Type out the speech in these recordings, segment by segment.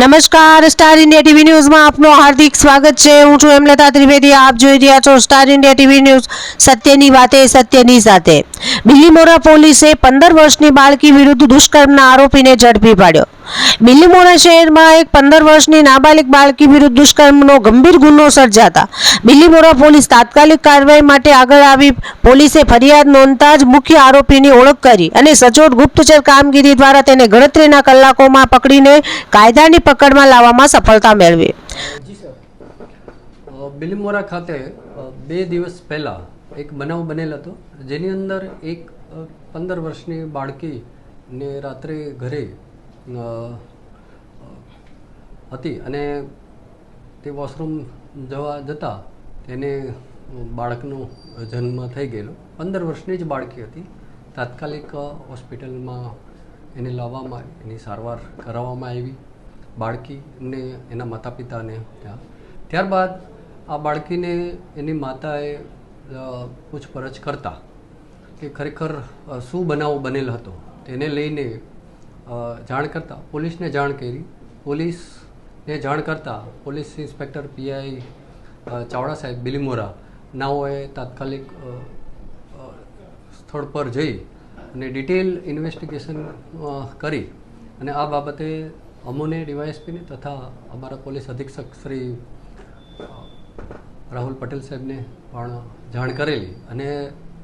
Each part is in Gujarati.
નમસ્કાર, સ્ટાર ઇન્ડિયા ટીવી ન્યૂઝમાં આપનું હાર્દિક સ્વાગત છે। હું છું હેમલતા ત્રિવેદી। આપ જોઈ રહ્યા છો સ્ટાર ઇન્ડિયા ટીવી ન્યૂઝ। સત્યની વાતે સત્યની સાથે। બિલીમોરા પોલીસે 15 વર્ષની બાળકી વિરુદ્ધ દુષ્કર્મના આરોપીને ઝડપી પાડ્યો। બિલીમોરા શહેરમાં એક 15 વર્ષની નાબાલિગ બાળકી વિરુદ્ધ દુષ્કર્મનો ગંભીર ગુનો સર્જાતા બિલીમોરા પોલીસ તાત્કાલિક કાર્યવાહી માટે આગળ આવી। પોલીસે ફરિયાદ નોંધતા જ મુખ્ય આરોપીની ઓળખ કરી અને સચોટ ગુપ્તચર કામગીરી દ્વારા તેને ગણતરીના કલાકોમાં પકડીને કાયદાની પકડમાં લાવવામાં સફળતા મેળવી। જી સર, બિલીમોરા ખાતે 2 દિવસ પહેલાં એક બનાવ બનેલ હતો, જેની અંદર એક 15 વર્ષની બાળકીને રાત્રે ઘરે હતી અને તે વોશરૂમ જતાં તેને બાળકનો જન્મ થઈ ગયેલો। 15 વર્ષની જ બાળકી હતી। તાત્કાલિક હોસ્પિટલમાં એને લાવવામાં આવી, એની સારવાર કરાવવામાં આવી બાળકીને, એના માતા પિતાને ત્યાં। ત્યારબાદ આ બાળકીને એની માતાએ પૂછપરછ કરતા કે ખરેખર શું બનાવ બનેલ હતો તેને લઈને જાણ કરતાં પોલીસને જાણ કરી। પોલીસને જાણ કરતાં પોલીસ ઇન્સ્પેક્ટર પીઆઈ ચાવડા સાહેબ બિલીમોરા નાઓએ તાત્કાલિક સ્થળ પર જઈ અને ડિટેલ ઇન્વેસ્ટિગેશન કરી અને આ બાબતે અમોને ડીવાયએસપીને તથા અમારા પોલીસ અધિક્ષક શ્રી રાહુલ પટેલ સાહેબને પણ જાણ કરેલી અને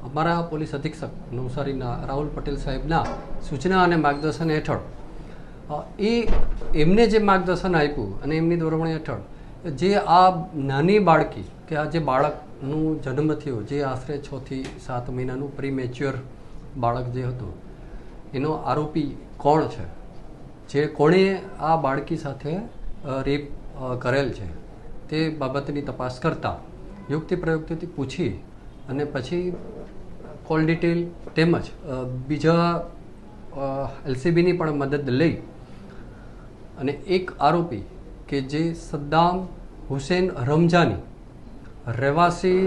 અમારા પોલીસ અધિક્ષક નવસારીના રાહુલ પટેલ સાહેબના સૂચના અને માર્ગદર્શન હેઠળ એમને જે માર્ગદર્શન આપ્યું અને એમની દોરવણી હેઠળ જે આ નાની બાળકી કે આ જે બાળકનું જન્મ થયો, જે આશરે 6 થી 7 મહિનાનું પ્રીમેચ્યોર બાળક જે હતું, એનો આરોપી કોણ છે, જે કોણે આ બાળકી સાથે રેપ કરેલ છે તે બાબતની તપાસ કરતાં યુક્તિ પ્રયુક્તિથી પૂછી અને પછી કોલ ડિટેલ તેમજ બીજા એલસીબીની પણ મદદ લઈ અને એક આરોપી કે જે સદ્દામ હુસેન રમજાની રહેવાસી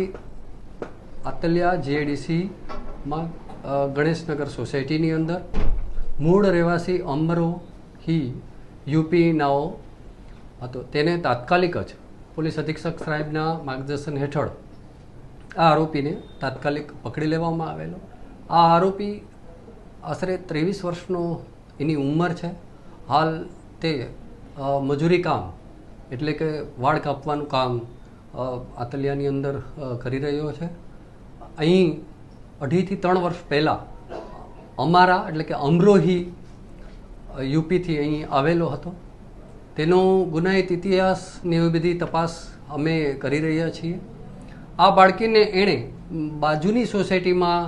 આતલિયા જીઆઈડીસીમાં ગણેશનગર સોસાયટીની અંદર, મૂળ રહેવાસી અમરોહી યુપી નાઓ હતો, તેને તાત્કાલિક જ પોલીસ અધિક્ષક સાહેબના માર્ગદર્શન હેઠળ આ આરોપીને તાત્કાલિક પકડી લેવામાં આવેલો। આ આરોપી આશરે 23 વર્ષનો એની ઉંમર છે। હાલ તે મજૂરી કામ એટલે કે વાળ કાપવાનું કામ આતલિયાની અંદર કરી રહ્યો છે। અહીં 2.5 થી 3 વર્ષ પહેલાં અમારા એટલે કે અમરોહી યુપીથી અહીં આવેલો હતો। તેનો ગુનાહિત ઇતિહાસની એવી બધી તપાસ અમે કરી રહ્યા છીએ। આ બાળકીને એણે બાજુની સોસાયટીમાં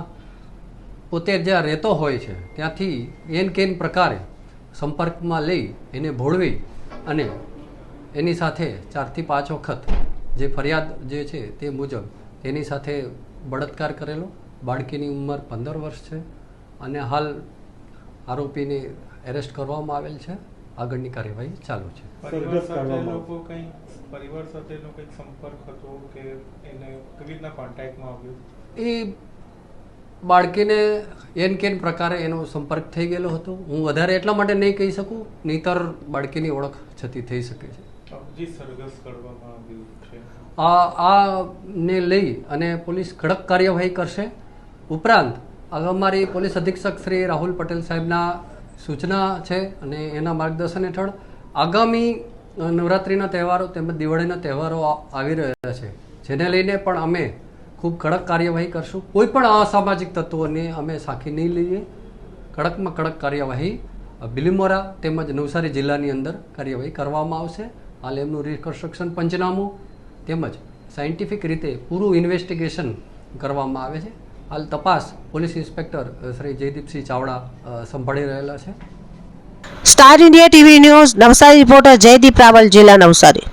પોતે જ્યાં રહેતો હોય છે ત્યાંથી એન કેન પ્રકારે સંપર્કમાં લઈ એને ભોળવી અને એની સાથે 4 થી 5 વખત જે ફરિયાદ જે છે તે મુજબ એની સાથે બળાત્કાર કરેલો। બાળકીની ઉંમર 15 વર્ષ છે અને હાલ આરોપીને એરેસ્ટ કરવામાં આવેલ છે। આગળની કાર્યવાહી ચાલુ છે। પરિવાર સાથેનો કંઈક સંપર્ક હતો કે એને કેવી રીતના કોન્ટેક્ટમાં આવ્યો? એ બાળકીને એન કેન પ્રકારે એનો સંપર્ક થઈ ગયેલો હતો। હું વધારે એટલા માટે નહીં કહી શકું, નહીંતર બાળકીની ઓળખ છતી થઈ શકે છે। જે સરઘસ કરવામાં આવ્યું છે આ ને લઈ અને પોલીસ કડક કાર્યવાહી કરશે। ઉપરાંત અમારી પોલીસ અધિક્ષક શ્રી રાહુલ પટેલ સાહેબના સૂચના છે અને એના માર્ગદર્શન હેઠળ આગામી નવરાત્રિના તહેવારો તેમજ દિવાળીના તહેવારો આવી રહ્યા છે, જેને લઈને પણ અમે ખૂબ કડક કાર્યવાહી કરશું। કોઈ પણ અસામાજિક તત્વોને અમે સાખી નહીં લઈએ। કડકમાં કડક કાર્યવાહી બિલીમોરા તેમજ નવસારી જિલ્લાની અંદર કાર્યવાહી કરવામાં આવશે। હાલ એમનું રિકન્સ્ટ્રક્શન પંચનામું તેમજ સાયન્ટિફિક રીતે પૂરું ઇન્વેસ્ટિગેશન કરવામાં આવે છે। હાલ તપાસ પોલીસ ઇન્સ્પેક્ટર શ્રી જયદીપસિંહ ચાવડા સંભાળી રહેલા છે। Star India TV news Navsari reporter Jaydeep Raval, જિલ્લા નવસારી।